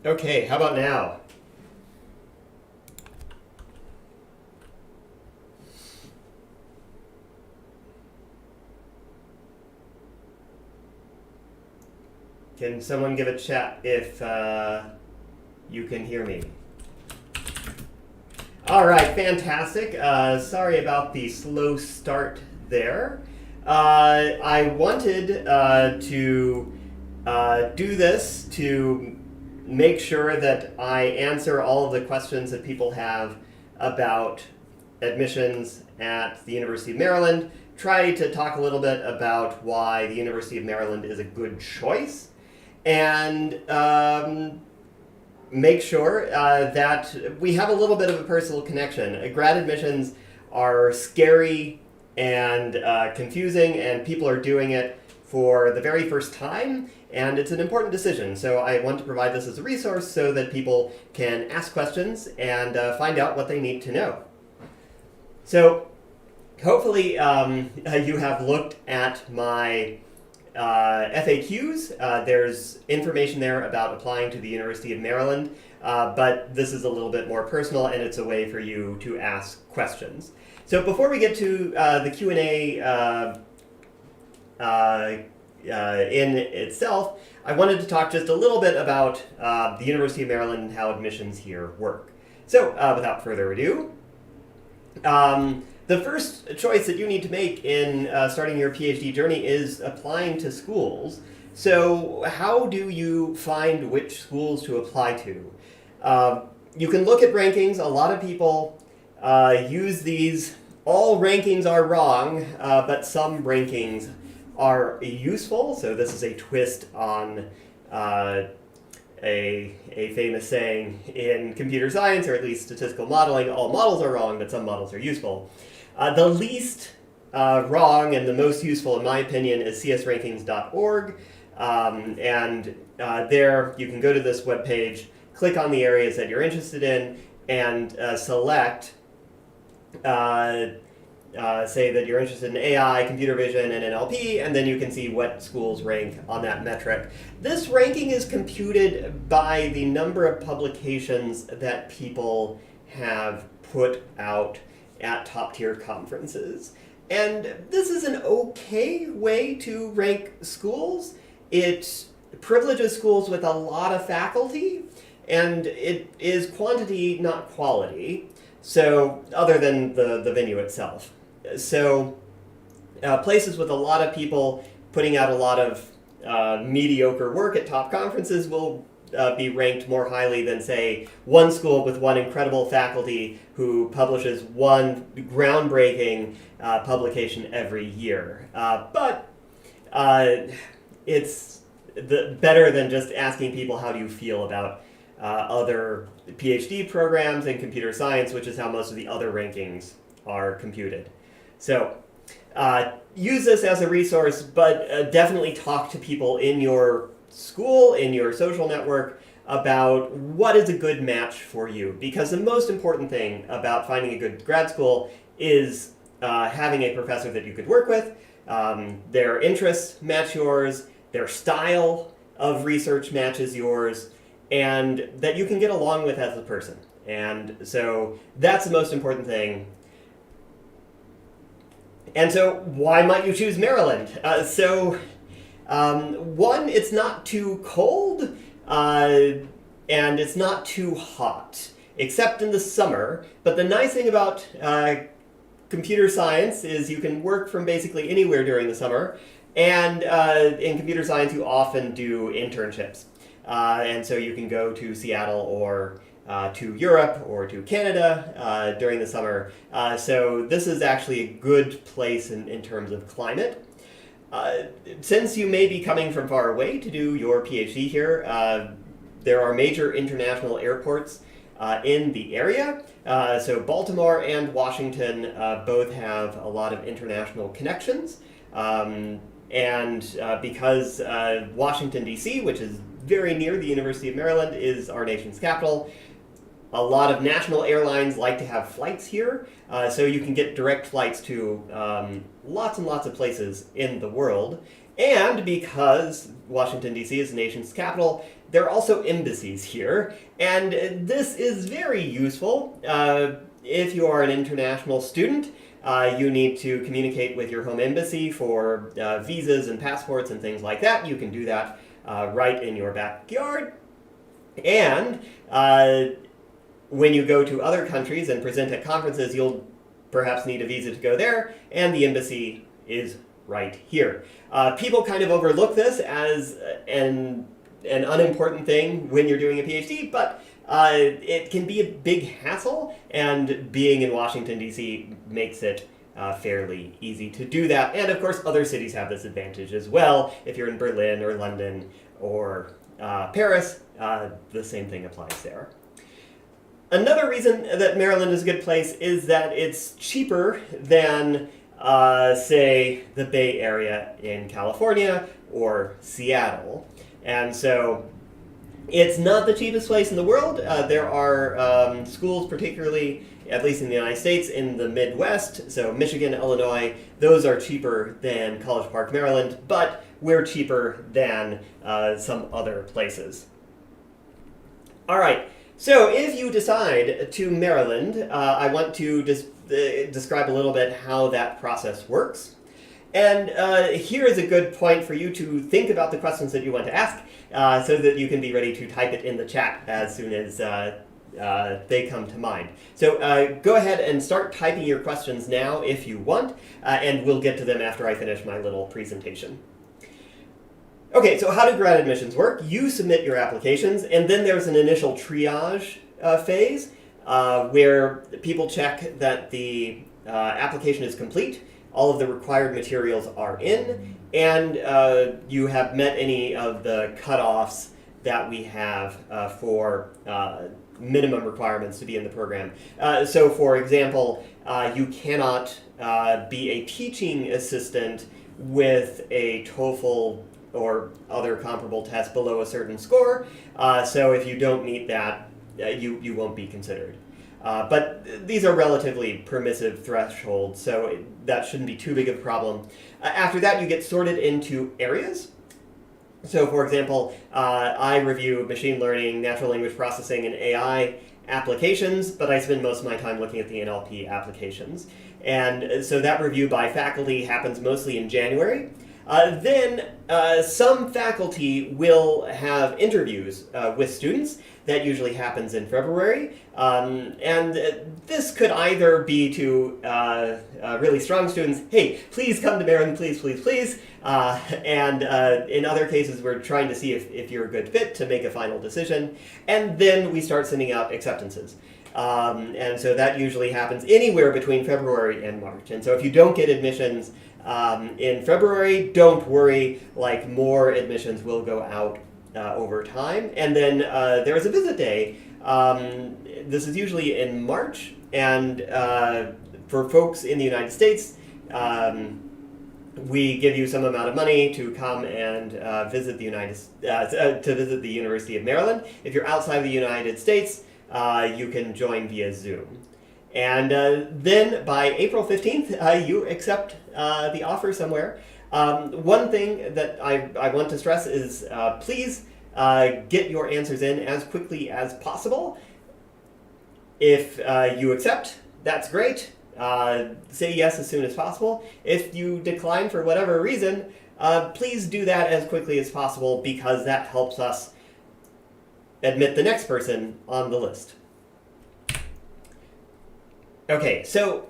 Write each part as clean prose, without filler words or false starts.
Okay, how about now? Can someone give a chat if you can hear me? All right, fantastic. Sorry about the slow start there. I wanted to do this to make sure that I answer all of the questions that people have about admissions at the University of Maryland, try to talk a little bit about why the University of Maryland is a good choice, and make sure that we have a little bit of a personal connection. Grad admissions are scary and confusing, and people are doing it for the very first time, and it's an important decision. So I want to provide this as a resource so that people can ask questions and find out what they need to know. So hopefully you have looked at my FAQs. There's information there about applying to the University of Maryland, but this is a little bit more personal, and it's a way for you to ask questions. So before we get to the Q&A in itself, I wanted to talk just a little bit about the University of Maryland and how admissions here work. So without further ado, the first choice that you need to make in starting your PhD journey is applying to schools. So how do you find which schools to apply to? You can look at rankings. A lot of people use these. All rankings are wrong, but some rankings are useful. So this is a twist on a famous saying in computer science, or at least statistical modeling: all models are wrong, but some models are useful. The least wrong and the most useful, in my opinion, is csrankings.org. And there you can go to this webpage, click on the areas that you're interested in, and select, say that you're interested in AI, computer vision, and NLP, and then you can see what schools rank on that metric. This ranking is computed by the number of publications that people have put out at top-tier conferences. And this is an okay way to rank schools. It privileges schools with a lot of faculty, and it is quantity, not quality, so other than the venue itself. So places with a lot of people putting out a lot of mediocre work at top conferences will be ranked more highly than, say, one school with one incredible faculty who publishes one groundbreaking publication every year. But it's better than just asking people how do you feel about other PhD programs in computer science, which is how most of the other rankings are computed. So use this as a resource, but definitely talk to people in your school, in your social network, about what is a good match for you. Because the most important thing about finding a good grad school is having a professor that you could work with, their interests match yours, their style of research matches yours, and that you can get along with as a person. And so that's the most important thing. And so why might you choose Maryland? One, it's not too cold, and it's not too hot, except in the summer. But the nice thing about computer science is you can work from basically anywhere during the summer. And in computer science, you often do internships. And so you can go to Seattle or to Europe or to Canada during the summer. So this is actually a good place in terms of climate. Since you may be coming from far away to do your PhD here, there are major international airports in the area. So Baltimore and Washington both have a lot of international connections. And because Washington, D.C., which is very near the University of Maryland, is our nation's capital, a lot of national airlines like to have flights here, so you can get direct flights to lots and lots of places in the world. And because Washington, D.C. is the nation's capital, there are also embassies here, and this is very useful. If you are an international student, you need to communicate with your home embassy for visas and passports and things like that. You can do that right in your backyard. And when you go to other countries and present at conferences, you'll perhaps need a visa to go there, and the embassy is right here. People kind of overlook this as an unimportant thing when you're doing a PhD, but it can be a big hassle, and being in Washington, D.C. makes it fairly easy to do that. And of course, other cities have this advantage as well. If you're in Berlin or London or Paris, the same thing applies there. Another reason that Maryland is a good place is that it's cheaper than, say, the Bay Area in California or Seattle. And so it's not the cheapest place in the world. There are schools, particularly, at least in the United States, in the Midwest, so Michigan, Illinois, those are cheaper than College Park, Maryland, but we're cheaper than some other places. All right, so if you decide to Maryland, I want to describe a little bit how that process works. And here is a good point for you to think about the questions that you want to ask, so that you can be ready to type it in the chat as soon as they come to mind. So go ahead and start typing your questions now if you want, and we'll get to them after I finish my little presentation. Okay, so how do grad admissions work? You submit your applications, and then there's an initial triage phase where people check that the application is complete, all of the required materials are in, and you have met any of the cutoffs that we have for minimum requirements to be in the program. So for example, you cannot be a teaching assistant with a TOEFL or other comparable test below a certain score. So if you don't meet that, you won't be considered. But these are relatively permissive thresholds, so that shouldn't be too big of a problem. After that, you get sorted into areas. So for example, I review machine learning, natural language processing, and AI applications, but I spend most of my time looking at the NLP applications. And so that review by faculty happens mostly in January. Then some faculty will have interviews with students. That usually happens in February. And this could either be to really strong students, hey, please come to Maryland, please, please, please. And in other cases, we're trying to see if you're a good fit to make a final decision. And then we start sending out acceptances. And so that usually happens anywhere between February and March. And so if you don't get admissions in February, don't worry, like more admissions will go out over time. And then there's a visit day. This is usually in March, and for folks in the United States, we give you some amount of money to come and visit the University of Maryland. If you're outside the United States, you can join via Zoom. And then by April 15th, you accept the offer somewhere. One thing that I want to stress is please get your answers in as quickly as possible. If you accept, that's great. Say yes as soon as possible. If you decline for whatever reason, please do that as quickly as possible, because that helps us admit the next person on the list. Okay, so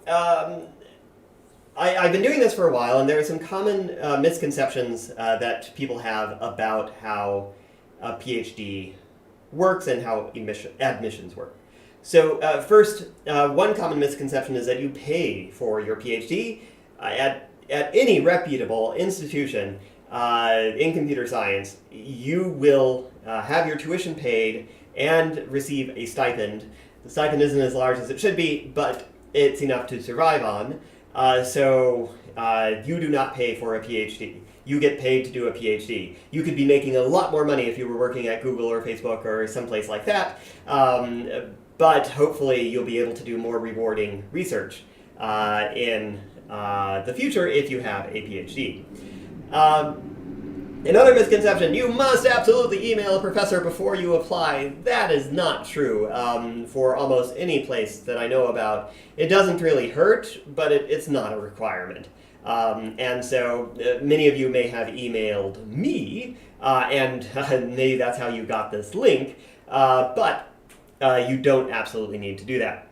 I've been doing this for a while, and there are some common misconceptions that people have about how a PhD works and how admissions work. So first, one common misconception is that you pay for your PhD at any reputable institution in computer science. You will have your tuition paid and receive a stipend. The stipend isn't as large as it should be, but it's enough to survive on. So you do not pay for a PhD. You get paid to do a PhD. You could be making a lot more money if you were working at Google or Facebook or someplace like that. But hopefully you'll be able to do more rewarding research in the future if you have a PhD. Another misconception, you must absolutely email a professor before you apply. That is not true for almost any place that I know about. It doesn't really hurt, but it's not a requirement. And so many of you may have emailed me, and maybe that's how you got this link, but you don't absolutely need to do that.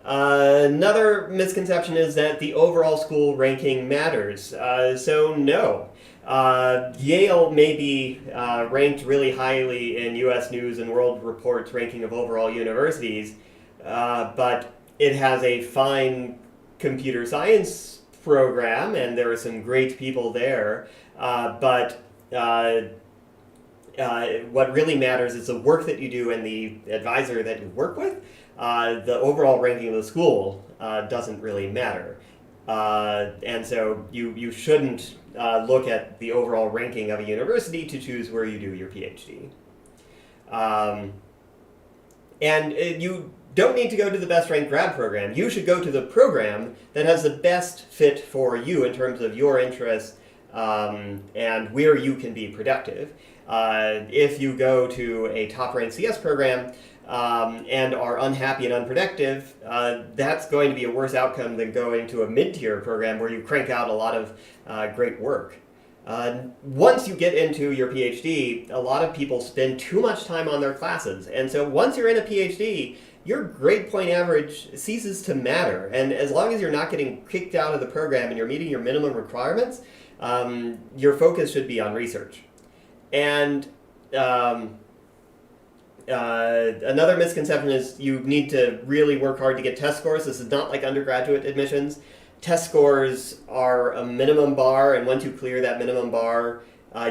Another misconception is that the overall school ranking matters. So no. Yale may be ranked really highly in U.S. News and World Report's ranking of overall universities, but it has a fine computer science program, and there are some great people there. But what really matters is the work that you do and the advisor that you work with. The overall ranking of the school doesn't really matter. And so you shouldn't look at the overall ranking of a university to choose where you do your PhD. And you don't need to go to the best ranked grad program. You should go to the program that has the best fit for you in terms of your interests and where you can be productive. If you go to a top-ranked CS program and are unhappy and unproductive, that's going to be a worse outcome than going to a mid-tier program where you crank out a lot of great work. Once you get into your PhD, a lot of people spend too much time on their classes. And so once you're in a PhD, your grade point average ceases to matter. And as long as you're not getting kicked out of the program and you're meeting your minimum requirements, your focus should be on research. And another misconception is you need to really work hard to get test scores. This is not like undergraduate admissions. Test scores are a minimum bar, and once you clear that minimum bar,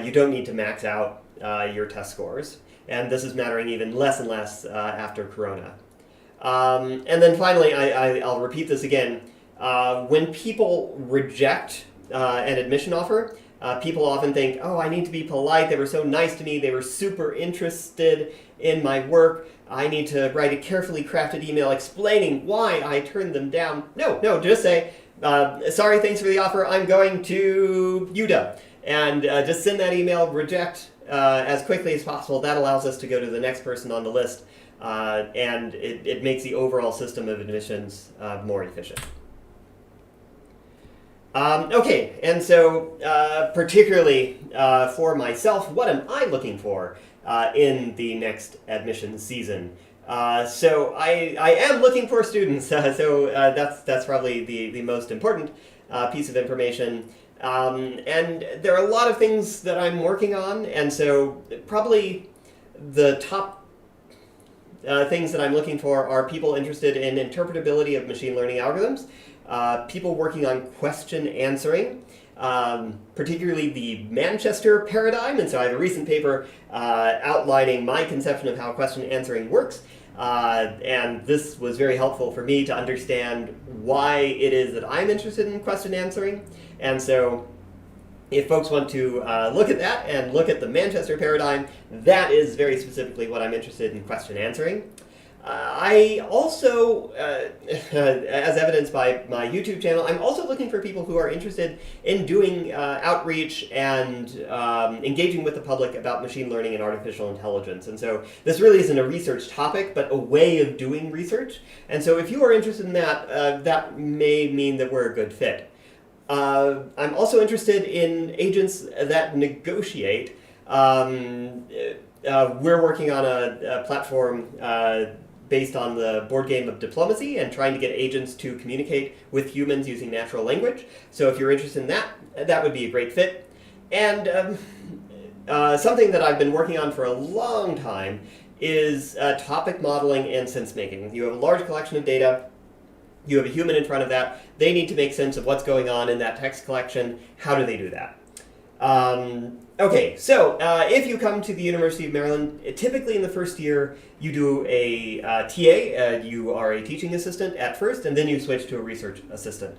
you don't need to max out your test scores. And this is mattering even less and less after Corona. And then finally, I'll repeat this again. When people reject an admission offer, people often think, oh, I need to be polite. They were so nice to me. They were super interested in my work. I need to write a carefully crafted email explaining why I turned them down. No, just say, sorry, thanks for the offer. I'm going to UW. And just send that email, reject as quickly as possible. That allows us to go to the next person on the list. And it makes the overall system of admissions more efficient. Okay, and so particularly for myself, what am I looking for in the next admissions season? So I am looking for students, so that's probably the most important piece of information. And there are a lot of things that I'm working on, and so probably the top things that I'm looking for are people interested in interpretability of machine learning algorithms, people working on question answering, particularly the Manchester paradigm. And so I have a recent paper outlining my conception of how question answering works. And this was very helpful for me to understand why it is that I'm interested in question answering. And so if folks want to look at that and look at the Manchester paradigm, that is very specifically what I'm interested in question answering. I also, as evidenced by my YouTube channel, I'm also looking for people who are interested in doing outreach and engaging with the public about machine learning and artificial intelligence. And so this really isn't a research topic, but a way of doing research. And so if you are interested in that, that may mean that we're a good fit. I'm also interested in agents that negotiate. We're working on a platform based on the board game of diplomacy and trying to get agents to communicate with humans using natural language. So if you're interested in that, that would be a great fit. And something that I've been working on for a long time is topic modeling and sense making. You have a large collection of data. You have a human in front of that. They need to make sense of what's going on in that text collection. How do they do that? Okay, so if you come to the University of Maryland, typically in the first year, you do a TA. You are a teaching assistant at first, and then you switch to a research assistant.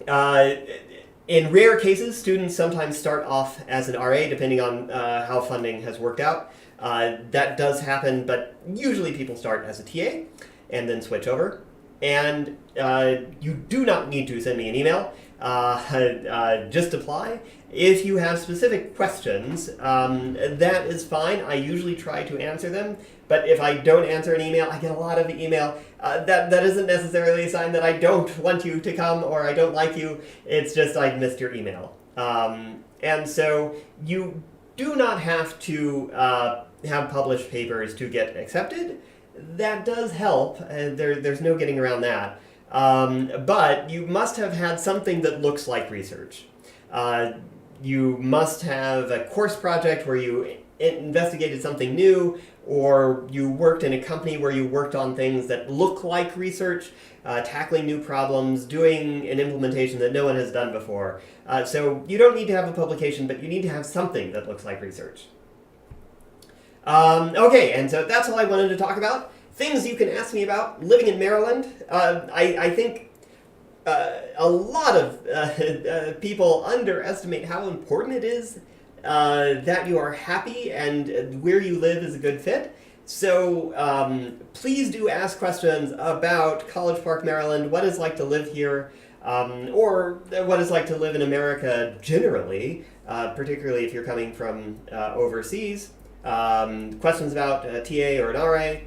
In rare cases, students sometimes start off as an RA, depending on how funding has worked out. That does happen, but usually people start as a TA and then switch over. And you do not need to send me an email. just apply. If you have specific questions, that is fine. I usually try to answer them, but if I don't answer an email, I get a lot of email. That isn't necessarily a sign that I don't want you to come or I don't like you. It's just I missed your email. And so you do not have to have published papers to get accepted. That does help. There's no getting around that. But you must have had something that looks like research. You must have a course project where you investigated something new, or you worked in a company where you worked on things that look like research, tackling new problems, doing an implementation that no one has done before. So you don't need to have a publication, but you need to have something that looks like research. Okay, and so that's all I wanted to talk about. Things you can ask me about living in Maryland. I think a lot of people underestimate how important it is that you are happy and where you live is a good fit. So please do ask questions about College Park, Maryland, what it's like to live here, or what it's like to live in America generally, particularly if you're coming from overseas. Questions about TA or an RA,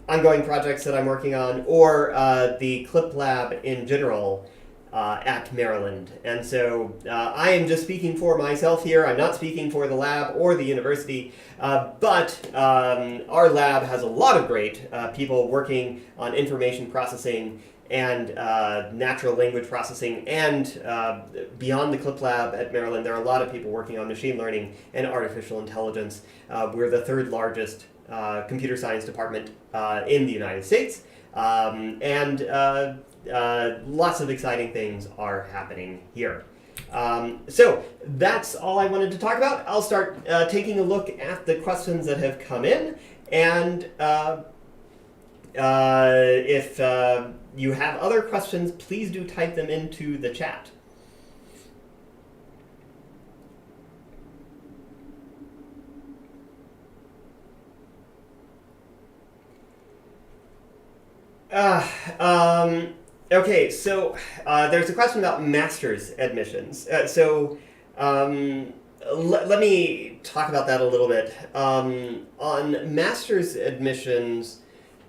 ongoing projects that I'm working on, or the CLIP lab in general at Maryland. And so I am just speaking for myself here. I'm not speaking for the lab or the university, but our lab has a lot of great people working on information processing and natural language processing, and beyond the CLIP lab at Maryland, there are a lot of people working on machine learning and artificial intelligence. We're the third largest computer science department in the United States, and lots of exciting things are happening here. So that's all I wanted to talk about. I'll start taking a look at the questions that have come in, and if you have other questions, please do type them into the chat. Okay, so there's a question about master's admissions. Let me talk about that a little bit. On master's admissions,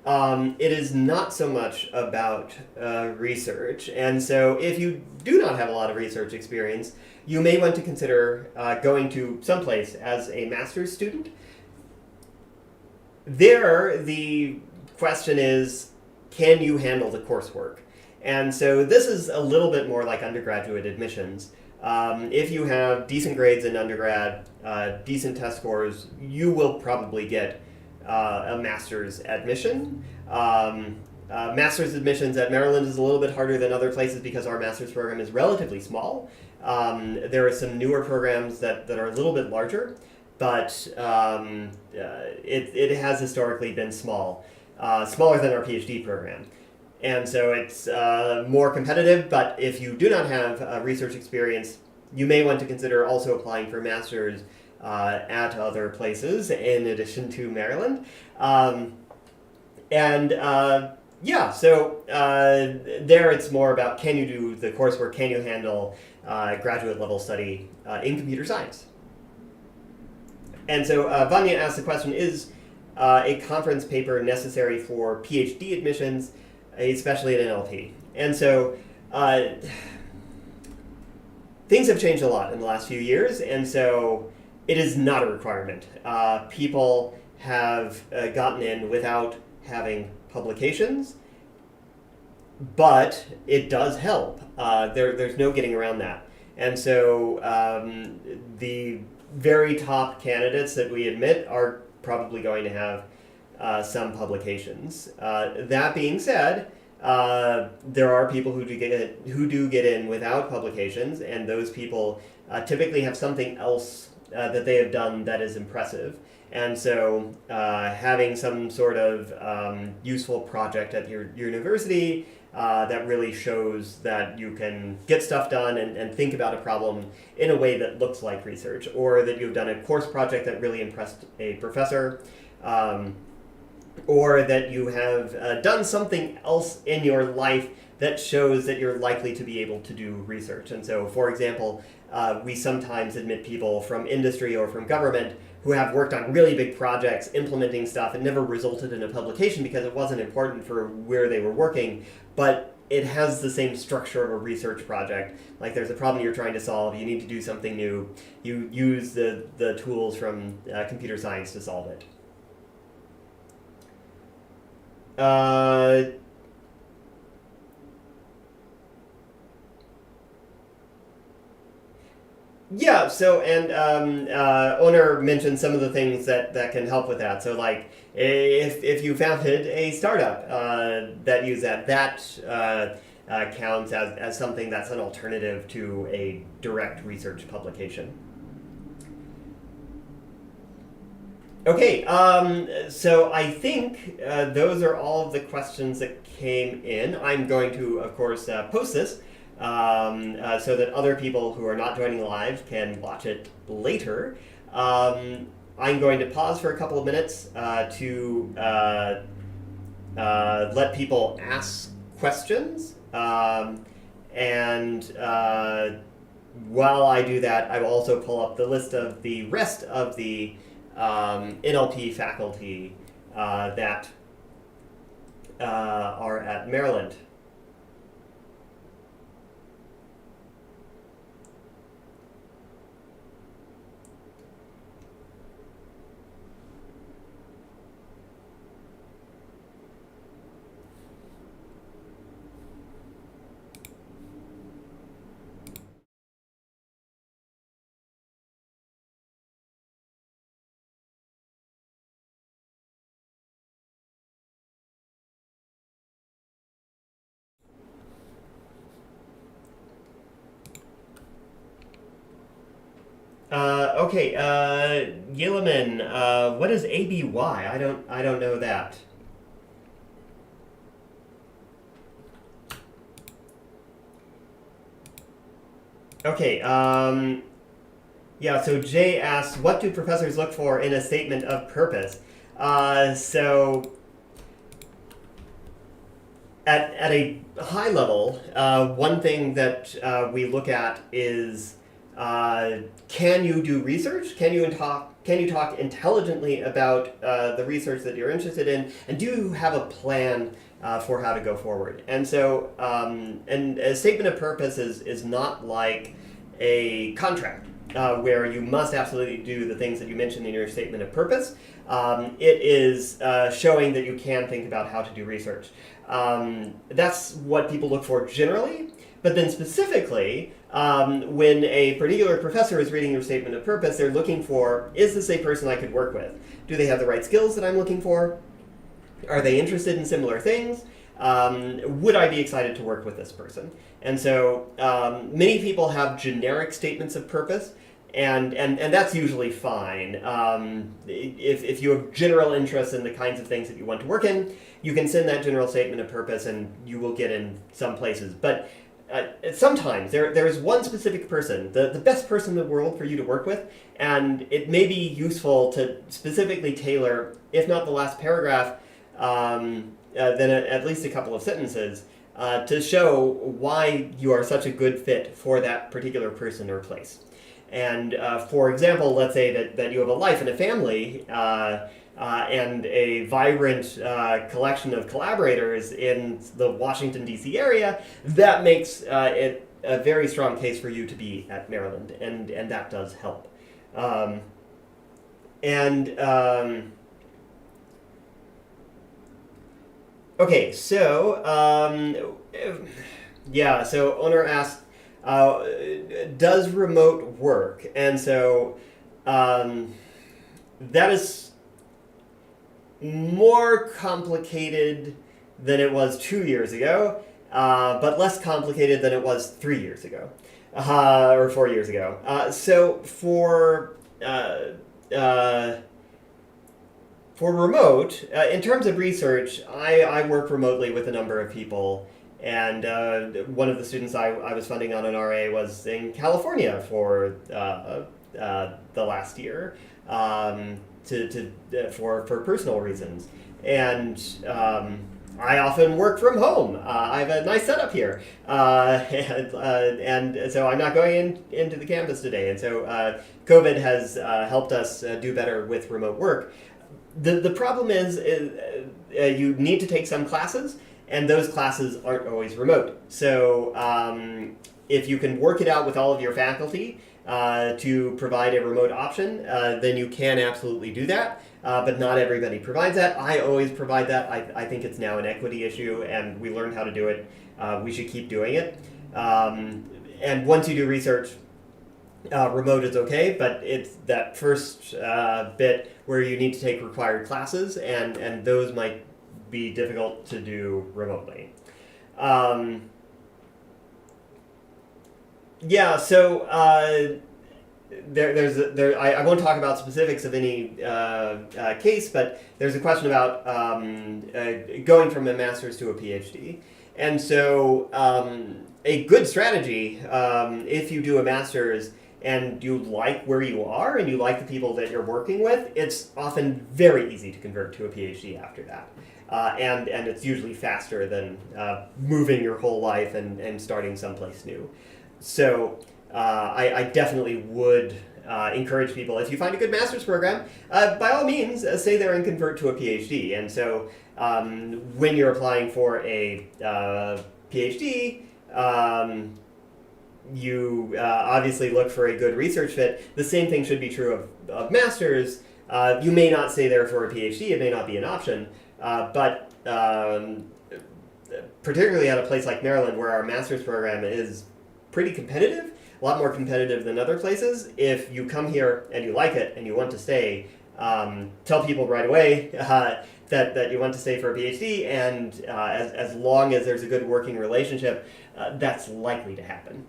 it is not so much about research. And so if you do not have a lot of research experience, you may want to consider going to someplace as a master's student. There, the question is, can you handle the coursework? And so this is a little bit more like undergraduate admissions. If you have decent grades in undergrad, decent test scores, you will probably get a master's admission. Master's admissions at Maryland is a little bit harder than other places because our master's program is relatively small. There are some newer programs that are a little bit larger, but it has historically been small. Smaller than our PhD program. And so it's more competitive, but if you do not have research experience, you may want to consider also applying for master's at other places in addition to Maryland. Yeah, so there it's more about, can you do the coursework, can you handle graduate level study in computer science? And so Vanya asked the question, is a conference paper necessary for PhD admissions, especially at NLP? And so things have changed a lot in the last few years, and so it is not a requirement. People have gotten in without having publications, but it does help. There's no getting around that. And so the very top candidates that we admit are probably going to have some publications. That being said, there are people who do get in without publications, and those people typically have something else that they have done that is impressive. And so having some sort of useful project at your university that really shows that you can get stuff done and think about a problem in a way that looks like research, or that you've done a course project that really impressed a professor, or that you have done something else in your life that shows that you're likely to be able to do research. And so, for example, we sometimes admit people from industry or from government who have worked on really big projects, implementing stuff, and never resulted in a publication because it wasn't important for where they were working, but it has the same structure of a research project. Like there's a problem you're trying to solve, you need to do something new, you use the tools from computer science to solve it. Yeah, so, and owner mentioned some of the things that can help with that. So, like, if you founded a startup that use that counts as something that's an alternative to a direct research publication. Okay, so I think those are all of the questions that came in. I'm going to, of course, post this so that other people who are not joining live can watch it later. I'm going to pause for a couple of minutes to let people ask questions. And while I do that, I will also pull up the list of the rest of the NLP faculty that are at Maryland. Okay, Yiliman, what is ABY? I don't know that. Okay, yeah, so Jay asks, what do professors look for in a statement of purpose? So at a high level, one thing that we look at is can you do research? Can you talk intelligently about the research that you're interested in? And do you have a plan for how to go forward? And so, and a statement of purpose is not like a contract where you must absolutely do the things that you mentioned in your statement of purpose. It is showing that you can think about how to do research. That's what people look for generally. But then specifically, when a particular professor is reading your statement of purpose, they're looking for, is this a person I could work with? Do they have the right skills that I'm looking for? Are they interested in similar things? Would I be excited to work with this person? And so many people have generic statements of purpose, and that's usually fine. If you have general interest in the kinds of things that you want to work in, you can send that general statement of purpose and you will get in some places. But sometimes there is one specific person, the best person in the world for you to work with, and it may be useful to specifically tailor, if not the last paragraph, then at least a couple of sentences to show why you are such a good fit for that particular person or place. And for example, let's say that you have a life and a family and a vibrant collection of collaborators in the Washington, D.C. area, that makes it a very strong case for you to be at Maryland, and that does help. Okay, so yeah, so owner asked, does remote work? And so that is more complicated than it was 2 years ago, but less complicated than it was 3 years ago, or 4 years ago. So for remote, in terms of research, I work remotely with a number of people. And one of the students I was funding on an RA was in California for the last year. for personal reasons. And I often work from home. I have a nice setup here, and so I'm not going into the campus today. And so COVID has helped us do better with remote work. The problem is you need to take some classes, and those classes aren't always remote. So if you can work it out with all of your faculty to provide a remote option, then you can absolutely do that. But not everybody provides that. I always provide that. I think it's now an equity issue, and we learned how to do it. We should keep doing it. And once you do research, remote is okay, but it's that first bit where you need to take required classes, and those might be difficult to do remotely. Yeah, so I won't talk about specifics of any case, but there's a question about going from a master's to a PhD. And so a good strategy, if you do a master's and you like where you are and you like the people that you're working with, it's often very easy to convert to a PhD after that. And it's usually faster than moving your whole life and starting someplace new. So I definitely would encourage people, if you find a good master's program, by all means, stay there and convert to a PhD. And so when you're applying for a PhD, you obviously look for a good research fit. The same thing should be true of masters. You may not stay there for a PhD, it may not be an option, but particularly at a place like Maryland, where our master's program is pretty competitive, a lot more competitive than other places. If you come here and you like it and you want to stay, tell people right away that you want to stay for a PhD, and as long as there's a good working relationship, that's likely to happen.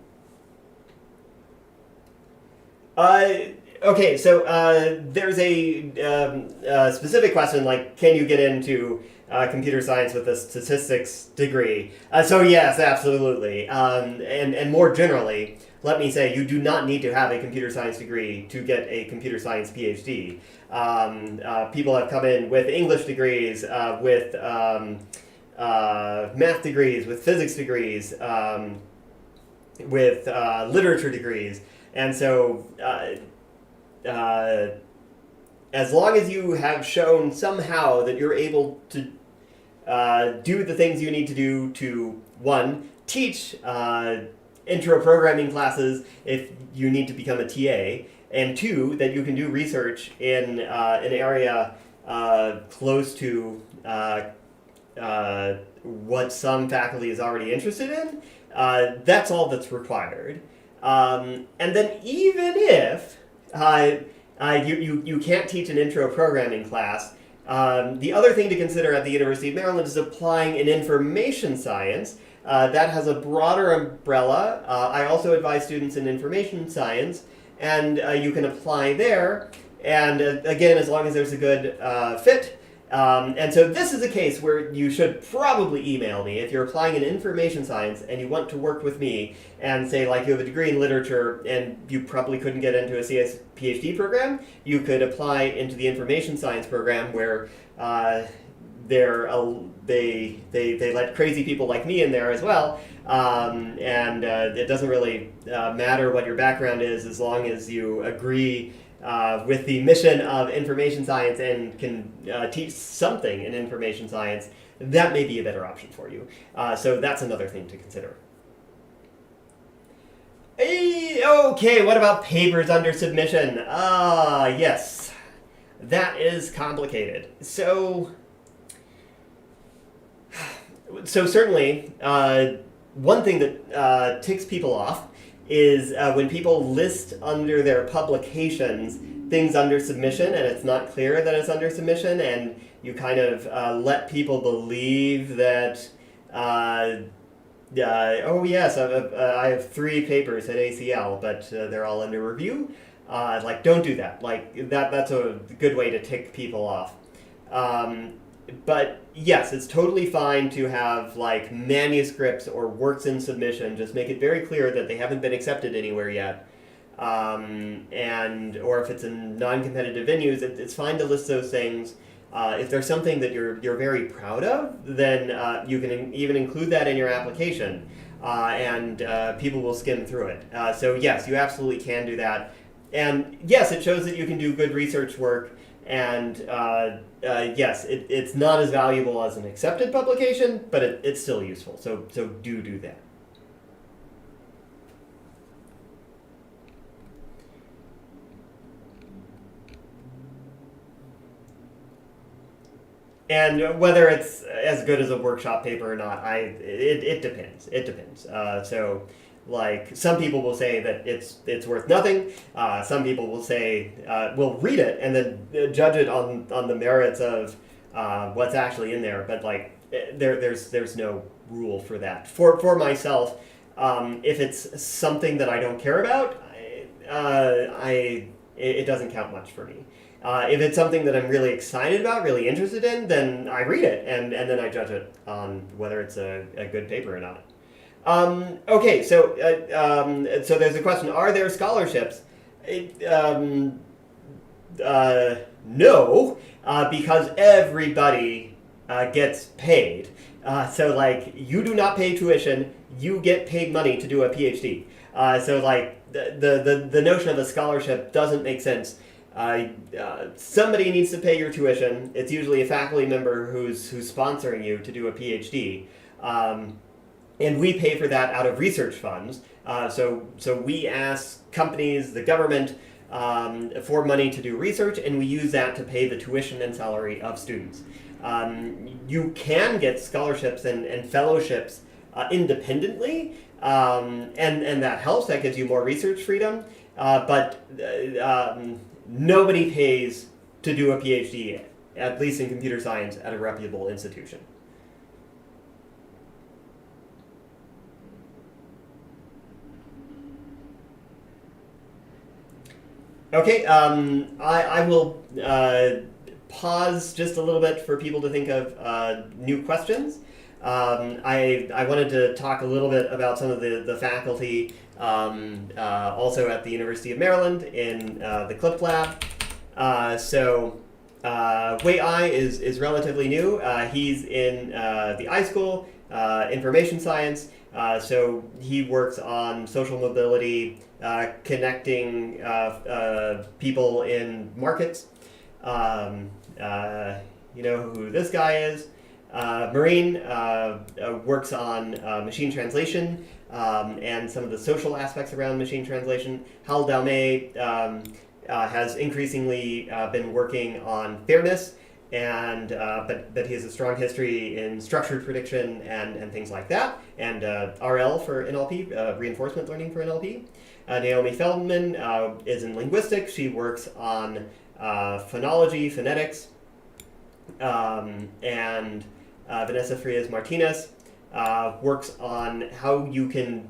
Okay, so there's a specific question, like, can you get into computer science with a statistics degree? So yes, absolutely. And more generally, let me say, you do not need to have a computer science degree to get a computer science PhD. People have come in with English degrees, with math degrees, with physics degrees, with literature degrees. And so as long as you have shown somehow that you're able to do the things you need to do to, one, teach intro programming classes if you need to become a TA, and two, that you can do research in an area close to what some faculty is already interested in, that's all that's required. And then even if you can't teach an intro programming class, the other thing to consider at the University of Maryland is applying in information science. That has a broader umbrella. I also advise students in information science, and you can apply there. And again, as long as there's a good fit. And so this is a case where you should probably email me if you're applying in information science and you want to work with me, and say, like, you have a degree in literature and you probably couldn't get into a CS PhD program. You could apply into the information science program, where they let crazy people like me in there as well, and it doesn't really matter what your background is, as long as you agree with the mission of information science and can teach something in information science. That may be a better option for you. So that's another thing to consider. Okay, what about papers under submission? Yes, that is complicated. So certainly, one thing that ticks people off is when people list under their publications things under submission, and it's not clear that it's under submission, and you kind of let people believe that, oh yes, I have 3 papers at ACL, but they're all under review. Like, don't do that. Like, that's a good way to tick people off. But yes, it's totally fine to have, like, manuscripts or works in submission. Just make it very clear that they haven't been accepted anywhere yet. and or if it's in non-competitive venues, it's fine to list those things. If there's something that you're very proud of, then you can even include that in your application, and people will skim through it. So yes, you absolutely can do that, and yes, it shows that you can do good research work. And yes, it's not as valuable as an accepted publication, but it's still useful. So do that. And whether it's as good as a workshop paper or not, it depends. It depends. So, like some people will say that it's worth nothing. Some people will say will read it and then judge it on the merits of what's actually in there. But like there's no rule for that. For myself, if it's something that I don't care about, it doesn't count much for me. If it's something that I'm really excited about, really interested in, then I read it and then I judge it on whether it's a good paper or not. Okay, so there's a question: are there scholarships? No, because everybody gets paid. So like you do not pay tuition, you get paid money to do a PhD. So like the notion of a scholarship doesn't make sense. Somebody needs to pay your tuition. It's usually a faculty member who's sponsoring you to do a PhD. And we pay for that out of research funds. So we ask companies, the government, for money to do research, and we use that to pay the tuition and salary of students. You can get scholarships and fellowships independently, and that helps. That gives you more research freedom. But nobody pays to do a PhD, at least in computer science, at a reputable institution. Okay, I will pause just a little bit for people to think of new questions. I wanted to talk a little bit about some of the faculty also at the University of Maryland in the CLIP lab. Wei Ai is relatively new. He's in the iSchool, information science. So he works on social mobility, connecting people in markets. You know who this guy is. Marine works on machine translation and some of the social aspects around machine translation. Hal Daume has increasingly been working on fairness, and but he has a strong history in structured prediction and things like that. And RL for NLP, reinforcement learning for NLP. Naomi Feldman is in linguistics. She works on phonology, phonetics, and Vanessa Frias Martinez works on how you can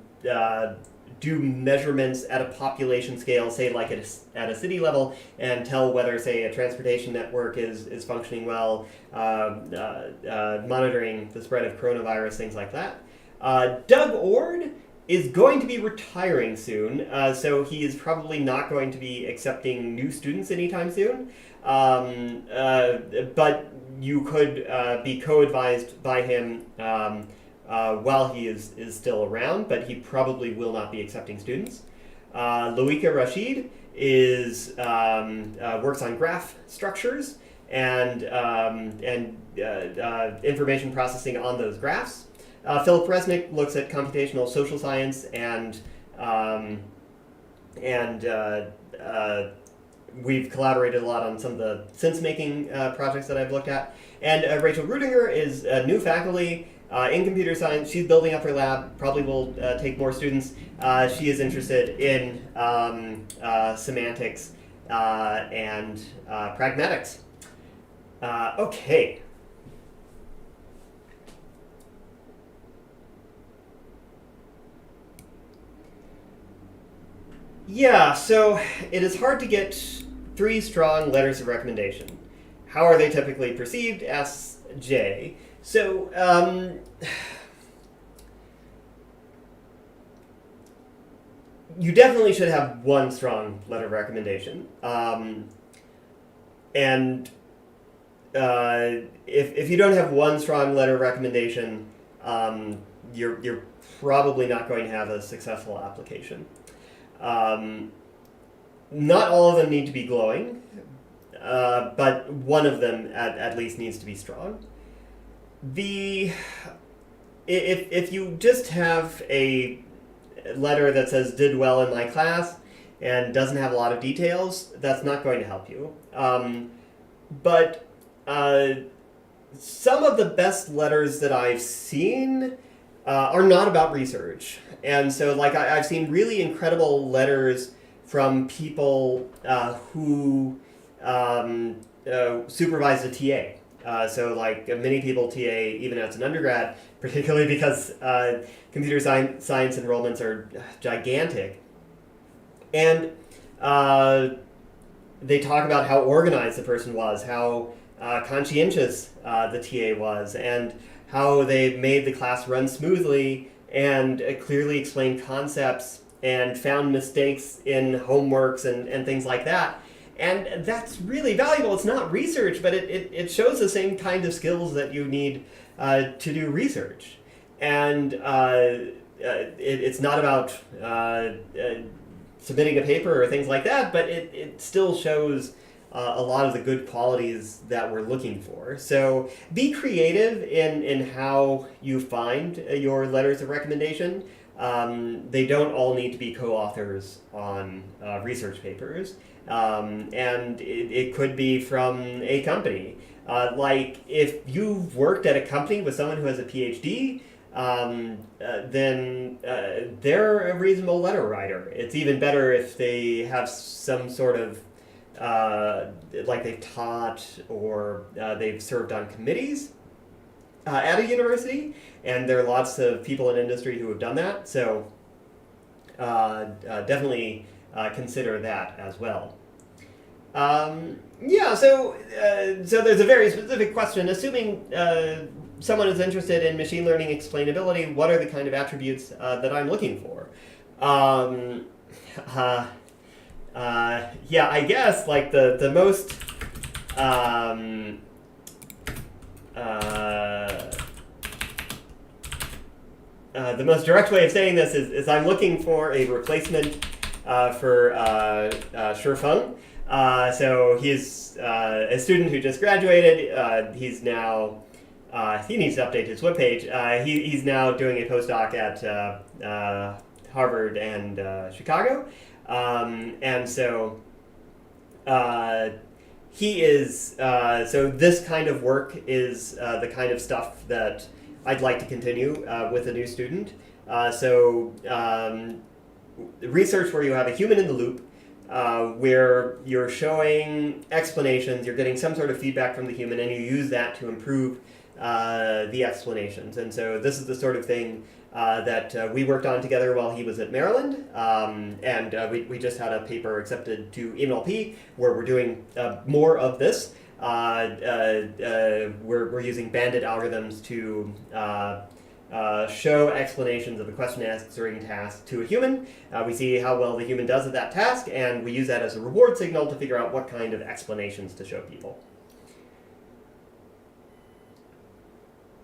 do measurements at a population scale, say like at a city level, and tell whether, say, a transportation network is functioning well, monitoring the spread of coronavirus, things like that. Doug Ord is going to be retiring soon, so he is probably not going to be accepting new students anytime soon. But you could be co-advised by him while he is still around, but he probably will not be accepting students. Louika Rashid works on graph structures and information processing on those graphs. Philip Resnick looks at computational social science and we've collaborated a lot on some of the sense-making projects that I've looked at. And Rachel Rudinger is new faculty in computer science. She's building up her lab, probably will take more students. She is interested in semantics and pragmatics. Okay. Yeah, so it is hard to get 3 strong letters of recommendation. How are they typically perceived? Asks Jay. So, you definitely should have one strong letter of recommendation. And if you don't have one strong letter of recommendation, you're probably not going to have a successful application. Not all of them need to be glowing, but one of them at least needs to be strong. If you just have a letter that says did well in my class and doesn't have a lot of details, that's not going to help you. But some of the best letters that I've seen are not about research. And so like I've seen really incredible letters from people who supervise a TA. So like many people TA even as an undergrad, particularly because computer science enrollments are gigantic. And they talk about how organized the person was, how conscientious the TA was, and how they made the class run smoothly and clearly explained concepts and found mistakes in homeworks and things like that. And that's really valuable. It's not research, but it shows the same kind of skills that you need to do research. And it's not about submitting a paper or things like that, but it still shows a lot of the good qualities that we're looking for. So be creative in how you find your letters of recommendation. They don't all need to be co-authors on research papers. And it could be from a company. Like if you've worked at a company with someone who has a PhD, then they're a reasonable letter writer. It's even better if they have some sort of, like they've taught or they've served on committees at a university, and there are lots of people in industry who have done that. So definitely consider that as well. So there's a very specific question. Assuming someone is interested in machine learning explainability, what are the kind of attributes that I'm looking for? I guess like the most the most direct way of saying this is I'm looking for a replacement for Shifeng. So he's a student who just graduated. He's now, he needs to update his webpage. He's now doing a postdoc at Harvard and Chicago. And so he is, so this kind of work is the kind of stuff that I'd like to continue with a new student. Research where you have a human in the loop, where you're showing explanations, you're getting some sort of feedback from the human, and you use that to improve the explanations. And so this is the sort of thing that we worked on together while he was at Maryland, and we just had a paper accepted to EMLP where we're doing more of this. We're using bandit algorithms to show explanations of a question answering task to a human. We see how well the human does at that task, and we use that as a reward signal to figure out what kind of explanations to show people.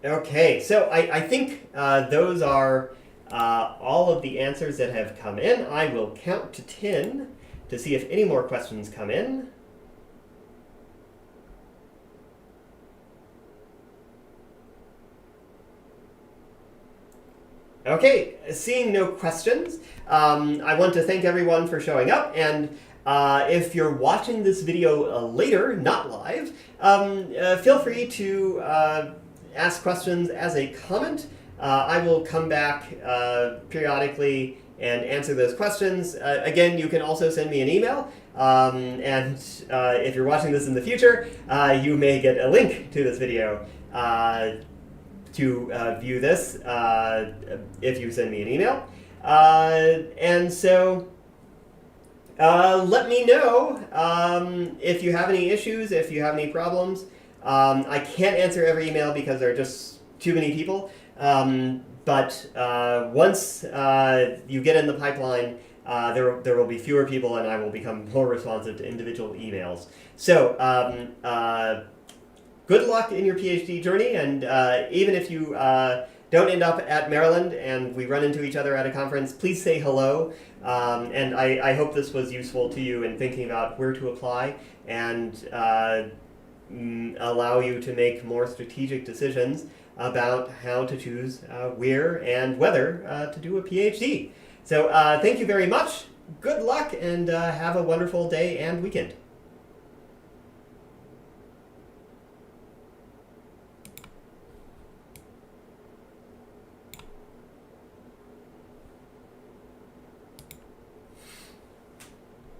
Okay, so I think those are all of the answers that have come in. I will count to 10 to see if any more questions come in. Okay, seeing no questions, I want to thank everyone for showing up, and if you're watching this video later, not live, feel free to ask questions as a comment. I will come back periodically and answer those questions. Again, you can also send me an email, and if you're watching this in the future, you may get a link to this video to view this if you send me an email. And so let me know if you have any issues, if you have any problems. I can't answer every email because there are just too many people. But once you get in the pipeline, there will be fewer people, and I will become more responsive to individual emails. So good luck in your PhD journey, and even if you don't end up at Maryland and we run into each other at a conference, please say hello. And I hope this was useful to you in thinking about where to apply and allow you to make more strategic decisions about how to choose where and whether to do a PhD. So thank you very much. Good luck and have a wonderful day and weekend.